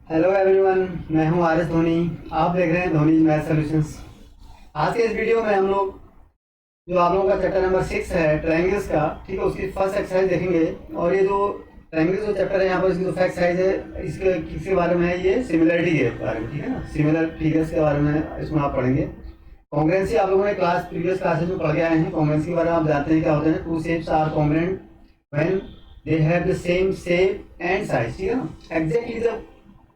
Hello everyone, मैं हूं R S Dhoni. आप देख रहे हैं धोनी मैथ सॉल्यूशंस। आज के इस वीडियो में हम लोग जो आप लोगों का चैप्टर नंबर 6 है ट्रायंगल्स का, ठीक है, उसकी फर्स्ट एक्सरसाइज देखेंगे। और ये जो ट्रायंगल्स जो चैप्टर है यहाँ पर इसकी जो फर्स्ट एक्सरसाइज है इसके किसके बारे में है, ये सिमिलरिटी के बारे में, ठीक है ना, सिमिलर फिगर्स के बारे में इसमें आप पढ़ेंगे। कॉन्ग्रुएंसी आप लोगों ने प्रीवियस क्लासेज में पढ़ के आए हैं। कॉन्ग्रुएंसी के बारे में आप जानते हैं क्या होते हैं। Two shapes are congruent when they have the same shape and size, ठीक है ना। एग्जैक्टली जब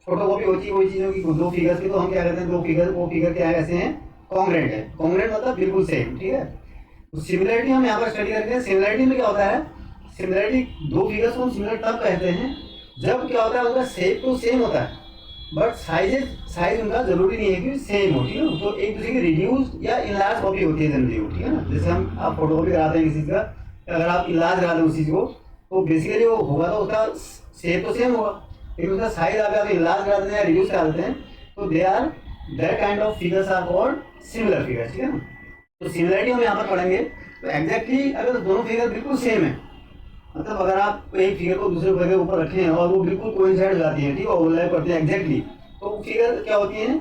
फोटोकॉपी होती है कोई चीज़ों की, दो फिगर्स की, तो हम क्या कहते हैं, दो फिगर, वो फिगर क्या है, ऐसे हैं, कॉन्ग्रुएंट है। कॉन्ग्रुएंट मतलब बिल्कुल सेम, ठीक है। तो सिमिलरिटी हम यहाँ पर स्टडी करते हैं। सिमिलरिटी में क्या होता है, सिमिलरिटी दो फिगर्स को हम सिमिलर तब कहते हैं जब क्या होता है, उनका शेप तो सेम होता है बट साइज उनका जरूरी नहीं है कि सेम हो, ठीक है। तो एक दूसरे की रिड्यूस या इनलार्ज कॉपी होती है जनरली, ठीक है ना। जैसे हम आप फोटोकॉपी कराते हैं किसी चीज़ का, अगर आप इनलार्ज कराते हैं उस चीज़ को, तो बेसिकली वो होगा तो उसका शेप तो सेम होगा, लेकिन उसका साइज आप इनलार्ज करा देते हैं या रिड्यूस करा देते हैं, तो they are that kind of figures are called similar figures, ठीक है ना। तो सिमिलरिटी हम यहाँ पर पढ़ेंगे। तो एग्जैक्टली अगर दोनों फिगर बिल्कुल सेम है, मतलब अगर आप एक फिगर को दूसरे फिगर के ऊपर रखे हैं और वो बिल्कुल कोइंसाइड हो जाती है, ठीक है, ओवरलैप करते हैं एग्जैक्टली, तो फिगर क्या होती है,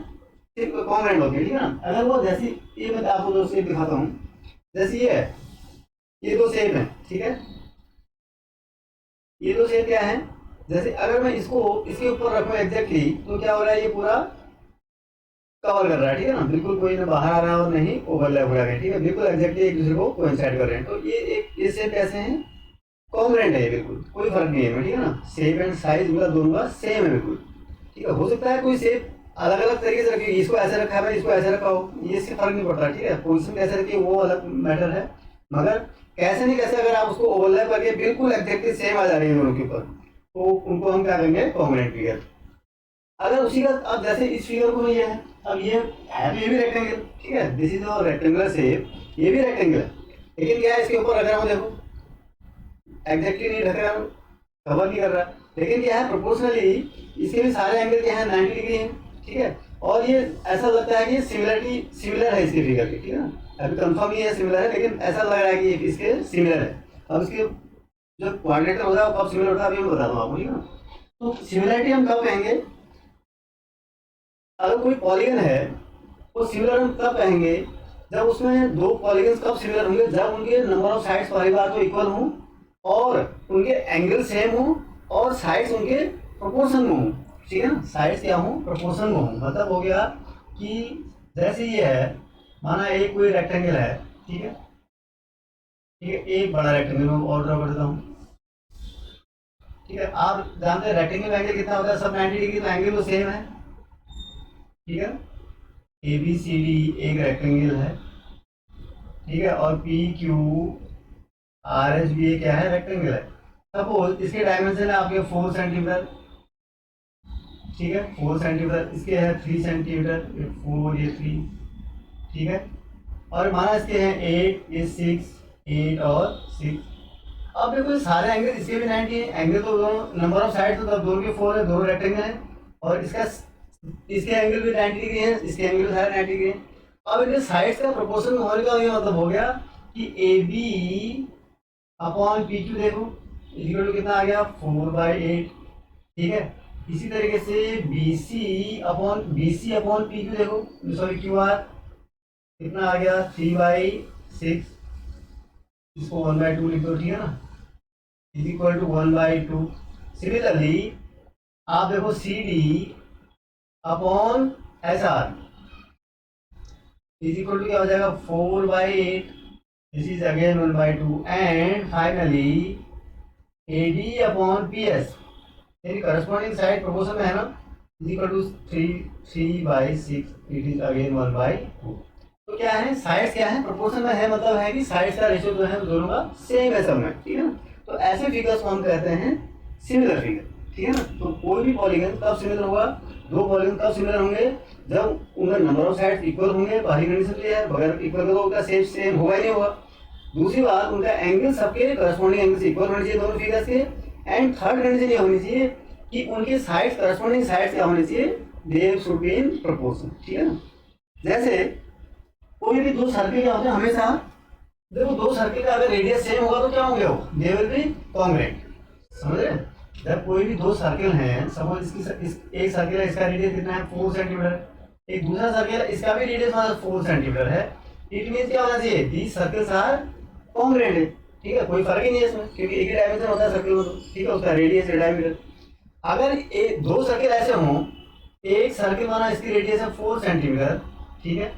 सिर्फ कॉन्ग्रुएंट होती है, ठीक है ना। अगर वो जैसी, ये मैं आपको दो शेप दिखाता हूँ, जैसे ये है, ये दो शेप है, ठीक है, ये दो शेप क्या है, जैसे अगर मैं इसको इसके ऊपर रखूँ एग्जैक्टली, तो क्या हो रहा है, ये पूरा कवर कर रहा है, ठीक है ना, बिल्कुल कोई ना बाहर आ रहा है और नहीं ओवरलैप हो रहा है, ठीक है, बिल्कुल एग्जैक्टली एक दूसरे को कोइंसाइड कर रहे हैं। तो ये शेप कैसे हैं, कॉन्ग्रुएंट है, बिल्कुल कोई फर्क नहीं है, ठीक है ना। शेप एंड साइज मतलब दोनों का सेम है बिल्कुल, ठीक है। हो सकता है कोई शेप अलग अलग तरीके से रखी, इसको ऐसे रखा है, इसको ऐसे रखा हो, ये इससे फर्क नहीं पड़ता, ठीक है। पोजिशन कैसे रखी वो अलग मैटर है, मगर कैसे नहीं कैसे अगर आप उसको ओवरलैप करके बिल्कुल एग्जैक्टली सेम आ जा रही है दोनों के ऊपर, तो उनको हम क्या करेंगे, कॉन्ग्रुएंट फिगर। अगर उसी का, अब जैसे इस फिगर को ये है, अब ये है तो ये भी रेक्टेंगल, ठीक है, दिस इज और रेक्टेंगुलर शेप, ये भी रेक्टेंगल है, लेकिन क्या है, इसके ऊपर रख रहा हूँ, देखो एग्जैक्टली नहीं रख रहा हूँ, कवर नहीं कर रहा, लेकिन क्या है, प्रोपोर्शनली इसके भी सारे एंगल क्या है, 90 डिग्री है, ठीक है। और ये ऐसा लगता है कि सिमिलर है इसके फिगर के, ठीक है ना। अभी कंफर्म नहीं है सिमिलर है, लेकिन ऐसा लग रहा है कि इसके सिमिलर है। अब इसके जो क्वाड्रेटर होता है वो कब सिमिलर होता है अभी मैं बताता हूँ आपको, ठीक है ना। तो सिमिलरिटी हम कब कहेंगे, अगर कोई पॉलीगन है वो सिमिलर हम कब कहेंगे, जब उसमें दो पॉलीगन्स कब सिमिलर होंगे, जब उनके नंबर ऑफ साइड्स पहली बार तो इक्वल हों और उनके एंगल सेम हो और साइड्स उनके प्रोपोर्शन में हो, ठीक है ना। साइड्स क्या हो, प्रोपोर्शन में हो, मतलब हो गया कि जैसे ये है, माना एक कोई रेक्टेंगल है, ठीक है, ठीक है, एक बड़ा रेक्टेंगल मैं और ड्रॉ कर देता हूँ, ठीक है। आप जानते हैं रेक्टेंगल एंगल कितना होता है, सब 90 डिग्री, तो एंगल तो सेम है, ठीक है। ए बी सी डी एक रेक्टेंगल है, ठीक है, और पी क्यू आर एस भी क्या है, रेक्टेंगल है। सपोज इसके डायमेंशन है आपके 4 सेंटीमीटर, ठीक है, 4 सेंटीमीटर, इसके है 3 सेंटीमीटर, 4 ये 3, ठीक है, और माना इसके हैं 8 ये 6, 8 और 6। अब देखो सारे एंगल इसके भी 90 है, एंगल तो दोनों नंबर ऑफ साइड तो दोनों के 4 है, दोनों रेक्टेंगल है, और इसके एंगल भी 90 डिग्री है, इसके एंगल भी सारे 90 डिग्री है। अब इनके साइड्स का प्रोपोर्शन होने का ये मतलब हो गया कि A B upon P Q, देखो इक्वल टू कितना आ गया, 4/8, ठीक है। इसी तरीके से B C upon P Q, देखो सॉरी क्यू आर कितना आ गया, 3/6, इसको 1/2 लिख दो, ठीक है ना, इज इक्वल टू 1/2। सिमिलरली आप देखो C D upon S R is equal to क्या हो जाएगा, 4/8, this is again 1/2, and finally A D upon P S, यानी करस्पॉन्डिंग साइड प्रोपोर्शन में है ना, is equal to 3/6, it is again 1/2। तो क्या है, साइड्स क्या है, प्रोपोर्शन में है, मतलब है कि साइड्स का रेशियो जो है दोनों का सेम है सब में, ठीक है ना। तो ऐसे फिगर्स को हम कहते हैं सिमिलर फिगर, ठीक है ना। तो कोई भी पॉलीगन कब सिमिलर होगा, दो पॉलीगन कब सिमिलर होंगे, जब उनका नंबर ऑफ साइड्स इक्वल होंगे, पहली कंडीशन तो है, बगैर इक्वल का तो उनका शेप सेम होगा ही नहीं होगा। दूसरी बात, उनका एंगल सबके करस्पॉन्डिंग एंगल से इक्वल होने चाहिए दोनों फिगर्स के, एंड थर्ड कंडीशन ये होनी चाहिए कि उनके साइड्स करस्पॉन्डिंग साइड्स क्या होने चाहिए, they should be in proportion, ठीक है ना। जैसे कोई भी दो सर्किल क्या होते हैं हमेशा, देखो दो सर्किल का अगर रेडियस सेम होगा तो क्या होंगे, वो दे विल बी कॉन्ग्रुएंट, समझ रहे हैं। जब कोई भी दो सर्किल हैं, सपोज एक सर्किल है, इसका रेडियस कितना है 4 सेंटीमीटर, एक दूसरा सर्किल है, इसका भी रेडियस 4 सेंटीमीटर है, इट मीन्स क्या होना चाहिए, दीज सर्किल्स आर कॉन्ग्रुएंट है, ठीक है, कोई फर्क ही नहीं है इसमें, क्योंकि एक ही डायमेंशन होता है सर्किल में, तो ठीक है, उसका रेडियस है डायमीटर। अगर दो सर्किल ऐसे हों, एक सर्किल माना इसकी रेडियस है 4 सेंटीमीटर, ठीक है,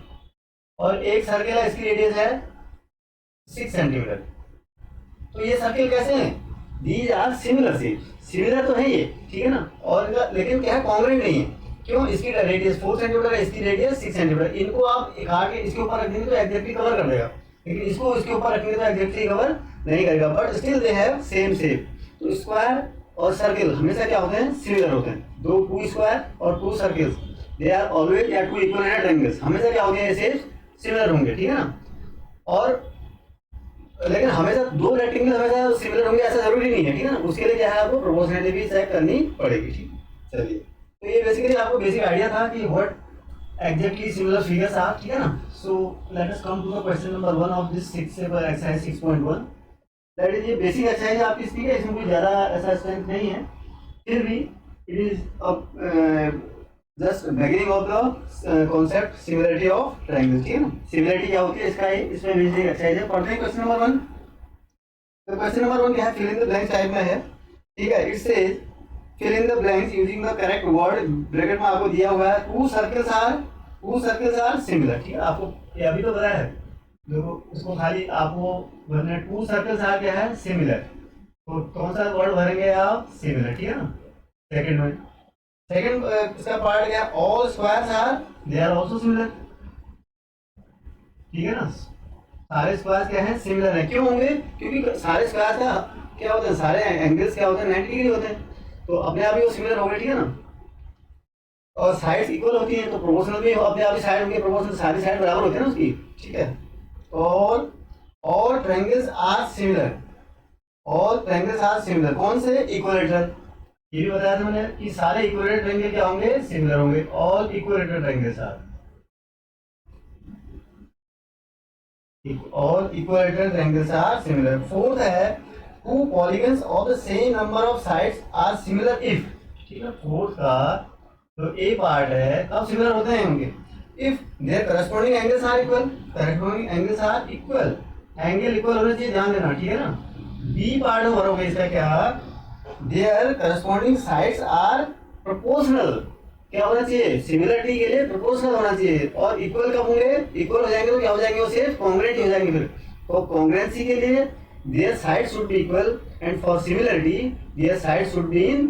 और एक सर्किल है इसकी रेडियस है 6 सेंटीमीटर, तो ये सर्किल कैसे हैं, these are similar shape, similar तो है ये, ठीक है ना, और लेकिन क्या है, कॉन्ग्रुएंट नहीं है, क्यों, इसकी रेडियस 4 सेंटीमीटर है, इसकी रेडियस 6 सेंटीमीटर, इनको आप काट के इसके ऊपर रख देंगे तो एग्जैक्टली कवर कर देगा, लेकिन इसको इसके ऊपर रखेंगे तो एग्जैक्टली कवर नहीं करेगा, but still they have same shape. तो स्क्वायर और सर्किल हमेशा क्या होते हैं, सिमिलर होते हैं, टू स्क्वायर और two circles they are always या टू इक्वल रेक्टेंगल्स, हमेशा क्या होंगे, ये शेप सिमिलर होंगे, ठीक है ना, और लेकिन हमेशा दो रेक्टेंगल हमेशा सिमिलर होंगे ऐसा जरूरी नहीं है, ठीक है ना, उसके लिए क्या है, आपको प्रोपोर्शनलिटी भी चेक करनी पड़ेगी, ठीक। चलिए, तो ये बेसिकली आपको बेसिक आइडिया था कि what exactly similar figures are, ठीक है ना। So let us come to the question number 1 of this 6 exercise 6.1। That is ये बेसिक एक्सरसाइज आपकी इसकी है, इसमें कोई ज़्यादा ऐसा स्ट्रेंथ नहीं है, फिर भी it is just beginning of the concept similarity of triangles, ठीक है ना। सिमिलरिटी क्या होती है इसका, इसमें बेसिक एक्सरसाइज है, पढ़ते हैं क्वेश्चन नंबर 1। तो क्वेश्चन नंबर 1 क्या है, fill in the blanks type में है, ठीक है। It says fill in the blanks using the correct word, bracket में आपको दिया हुआ है टू सर्कल्स आर सिमिलर, ठीक है, आपको ये अभी तो पता है, देखो उसको खाली आपको भरना, टू सर्कल्स आर क्या है, सिमिलर, तो कौन सा वर्ड भरेंगे आप, सिमिलर, ठीक है ना। सेकंड में सेकंड इसका पार्ट क्या है, all squares are they are also similar, ठीक है ना, सारे स्क्वायर्स क्या हैं, सिमिलर है, क्यों होंगे, क्योंकि सारे स्क्वायर्स का क्या होते हैं, सारे एंगल्स क्या होते हैं, 90 डिग्री होते हैं, तो अपने आप ही वो सिमिलर हो गए, ठीक है ना, और साइड्स इक्वल होती हैं, तो प्रोपोर्शनल भी अपने आप ही साइड होंगे, प्रोपोर्शनल सारी साइड बराबर होते हैं ना उसकी, ठीक है। और all triangles are similar, all triangles are similar, कौन से, इक्विलेटरल, ये भी बताया था मैंने कि सारे इक्विलेटरल ट्रायंगल क्या होंगे, सिमिलर होंगे, all equilateral triangles are, all equilateral triangles are similar। Fourth है two polygons of the same number of sides are similar if, ठीक है, फोर्थ का जो ए पार्ट है कब सिमिलर होते हैं होंगे, if their corresponding angles are equal, corresponding angles are equal, angle equal होना चाहिए, ध्यान देना, ठीक है ना। बी पार्ट में भरोगे इसका क्या, their corresponding sides are proportional, क्या होना चाहिए, सिमिलरिटी के लिए प्रोपोर्शनल होना चाहिए, और इक्वल कब होंगे, इक्वल हो जाएंगे तो क्या हो जाएंगे, वो सिर्फ कॉन्ग्रुएंट हो जाएंगे, फिर तो कॉन्ग्रुएंसी के लिए their side should be equal and for similarity their side should be in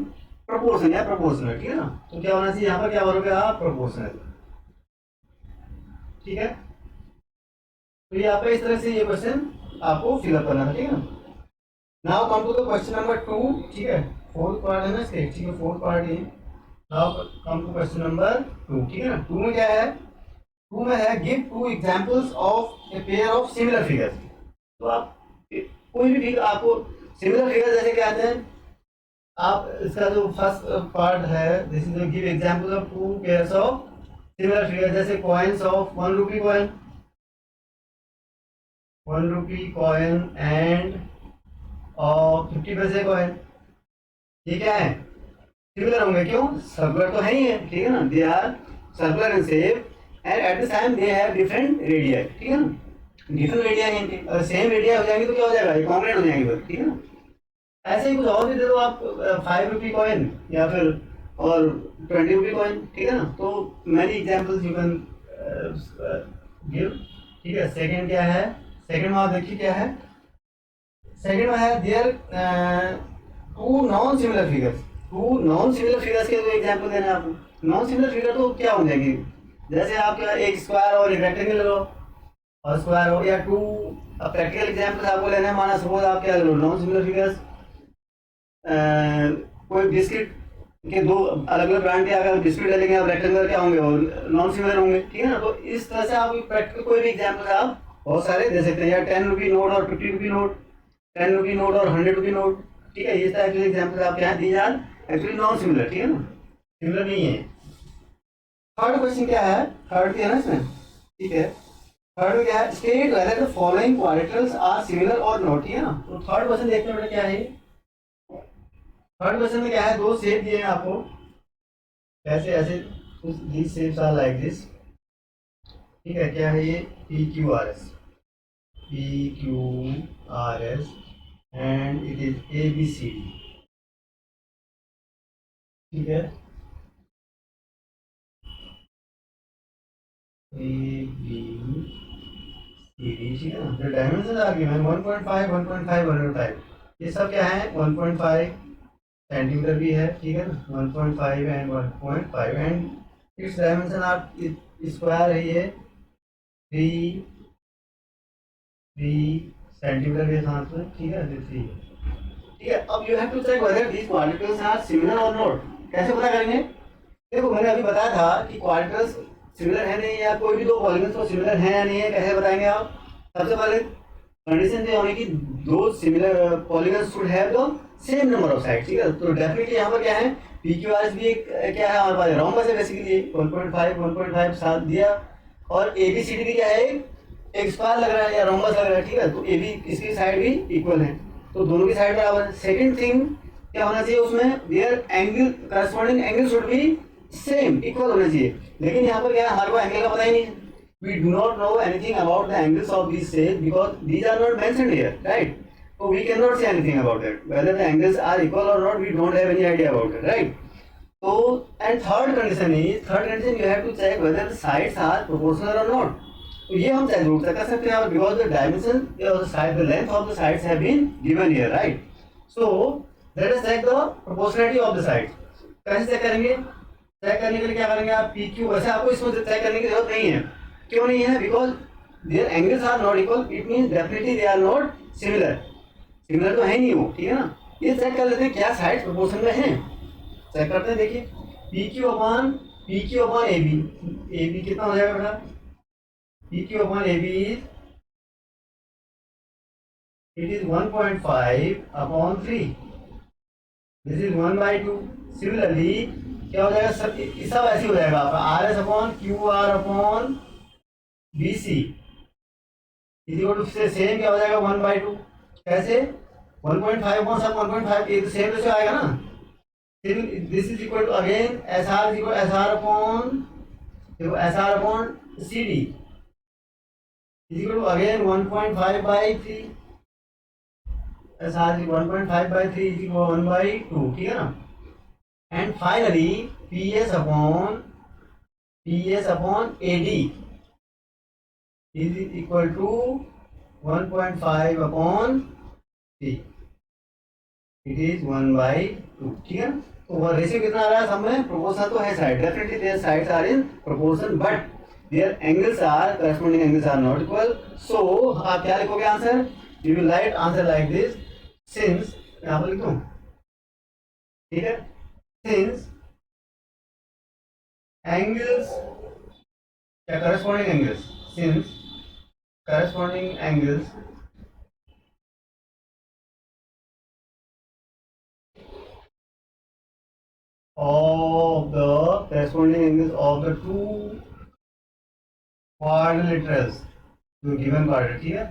proportion या प्रोपोर्शनल, ठीक है ना। तो क्या होना चाहिए यहाँ पर, क्या भरोगे आप, प्रोपोर्शनल, ठीक है। तो ये आपका इस तरह से ये क्वेश्चन आपको फिलअप करना था, ठीक है ना। Now come to the question number 2, ठीक है, फोर्थ पार्ट है ना इसके, ठीक है, फोर्थ पार्ट ये। Now come to question number 2, ठीक है ना। 2 में क्या है, 2 में है give 2 examples of a pair of similar figures। तो आप कोई भी फिगर आपको सिमिलर फिगर जैसे क्या आते हैं, आप इसका जो फर्स्ट पार्ट है, this is give examples of 2 pairs of similar figure, जैसे coins of 1 rupee coin, 1 rupee coin and और 50 पैसे कॉइन, ये क्या है, सिमिलर होंगे, क्यों, सर्कुलर तो है ही है, ठीक है ना, they are circular in shape and at the time they have different radius, ठीक है ना, डिफरेंट रेडियस हैं इनके, अगर सेम रेडियस हो जाएंगे तो क्या हो जाएगा, ये कॉन्ग्रुएंट हो जाएंगे, ठीक है ना। ऐसे ही कुछ और भी दे दो आप, 5 रुपी कॉइन या फिर और 20 रुपी कॉइन, ठीक है ना, तो many examples you can give, ठीक है। सेकंड क्या है, सेकंड में आप देखिए क्या है, सेकंड में है there two non similar figures, two non similar figures के जो एग्जांपल देना है आपको। नॉन सिमिलर फिगर तो क्या हो जाएगी, जैसे आप क्या एक स्क्वायर और एक रेक्टेंगल लो, और स्क्वायर हो या टू, प्रैक्टिकल एग्जांपल आपको लेना है, माना सपोज आप क्या लो, नॉन सिमिलर फिगर्स, कोई बिस्किट के दो अलग अलग ब्रांड के अगर बिस्किट ले लेंगे आप, रेक्टेंगल क्या होंगे और नॉन सिमिलर होंगे, ठीक है ना। तो इस तरह से आप प्रैक्टिकल कोई भी एग्जांपल आप बहुत सारे दे सकते हैं, या 10 रुपी नोट और 50 रुपी नोट, 10 रुपी नोट और 100 रुपी नोट, ठीक है, इस टाइप के एग्जांपल आप क्या दी जाए, एक्चुअली नॉन सिमिलर, ठीक है ना, सिमिलर नहीं है। थर्ड क्वेश्चन क्या है, थर्ड क्या है ना इसमें, ठीक है, थर्ड क्या है, state whether the following quadrilaterals are similar और नॉट, ठीक है ना। तो थर्ड क्वेश्चन देखते हैं बेटा क्या है, थर्ड क्वेश्चन में क्या है, दो शेप दिए हैं आपको, कैसे ऐसे, this shapes are like this, ठीक है। क्या है ये, P Q R S, P Q R S and it is A B C D, ठीक है। ए बी सी डी, ठीक है ना। जो डायमेंशन आ गई मैम 1.5 1.5 1.5, ये सब क्या है 1.5 सेंटीमीटर भी है, ठीक है ना। 1.5 एंड 1.5 एंड इट्स डायमेंशन आप स्क्वायर है ये 3 सेंटीमीटर के साथ में, ठीक है, 3, ठीक है। अब you have to check whether these quadrilaterals are similar और नॉट। कैसे पता करेंगे, देखो मैंने अभी बताया था कि क्वाड्रेटर्स सिमिलर है नहीं, या कोई भी दो पॉलीगन्स को सिमिलर है या नहीं है, कैसे बताएंगे आप। सबसे पहले कंडीशन ये होने की दो similar polygons should have the same number of side, ठीक है। तो डेफिनेटली यहाँ पर क्या है, पी क्यू आर एस भी एक क्या है हमारे पास रोम्बस है, बेसिकली 1.5 साथ दिया, और ए बी सी डी भी क्या है, एक स्क्वायर लग रहा है या रोम्बस लग रहा है, ठीक है। तो ए बी इसकी साइड भी इक्वल है, तो दोनों की साइड बराबर है। सेकंड थिंग क्या होना चाहिए उसमें, their angle corresponding angle should be same, equal होना चाहिए। लेकिन यहाँ पर क्या है, हमारे को एंगल का पता ही नहीं है, we do not know anything about the angles of these shapes because these are not mentioned here, right? So we cannot say anything about it, whether the angles are equal or not, we don't have any idea about it, right? So and third condition you have to check whether the sides are proportional or not. तो ये हम check जरूर कर सकते हैं, because the dimension of the side, the length of the sides have been given here, right? So let us check the proportionality of the sides. कैसे check करेंगे, check करने के लिए क्या करेंगे आप, पी क्यू, वैसे आपको इसमें चेक करने की जरूरत नहीं है, क्यों नहीं है, because their angles are not equal, it means definitely they are not similar, similar तो है नहीं वो, ठीक है ना। ये चेक कर लेते हैं क्या साइड प्रोपोर्शन में है, चेक करते हैं। देखिए P Q upon A B कितना हो जाएगा बेटा, P Q upon A B it is 1.5 upon 3, this is 1/2। Similarly क्या हो जाएगा, सब ऐसे हो जाएगा आपका R S upon Q R upon B C equal to से सेम क्या हो जाएगा 1/2। कैसे 1.5 अपॉन सब 1.5, ये तो सेम रेशियो आएगा ना। This is equal to again S R equal S R upon, देखो S R upon C D equal to again 1.5/3, S R 1.5/3 equal 1/2, ठीक है ना। And finally P S upon A D is equal to 1.5 upon 3, it is 1/2, ठीक है। तो वह ratio कितना आ रहा है, सब में प्रोपोर्शनल तो है side, definitely their sides are in proportion, but their angles are corresponding angles are not equal. So आप क्या लिखोगे answer, you will write answer like this, since, यहाँ पर लिख दूं, ठीक है, सिंस एंगल्स क्या corresponding angles, since corresponding angles of the two quadrilaterals to given quadrant, ठीक है,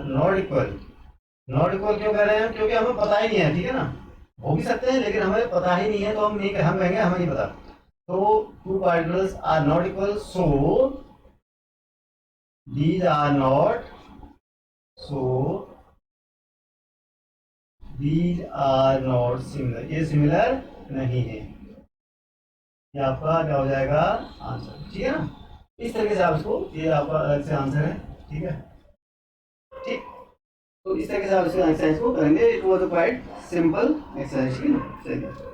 नॉट इक्वल क्यों कह रहे हैं, क्योंकि हमें पता ही नहीं है, ठीक है ना। हो भी सकते हैं लेकिन हमें पता ही नहीं है, तो हम कहेंगे हमें नहीं पता। तो two quadrilaterals are not equal, so these are not similar, ये सिमिलर नहीं है, ये आपका क्या हो जाएगा आंसर, ठीक है ना। इस तरीके से आप इसको, ये आपका अलग से आंसर है, ठीक है, ठीक। तो इस तरीके से आप इसको एक्सरसाइज को करेंगे, it was quite simple exercise, ठीक है।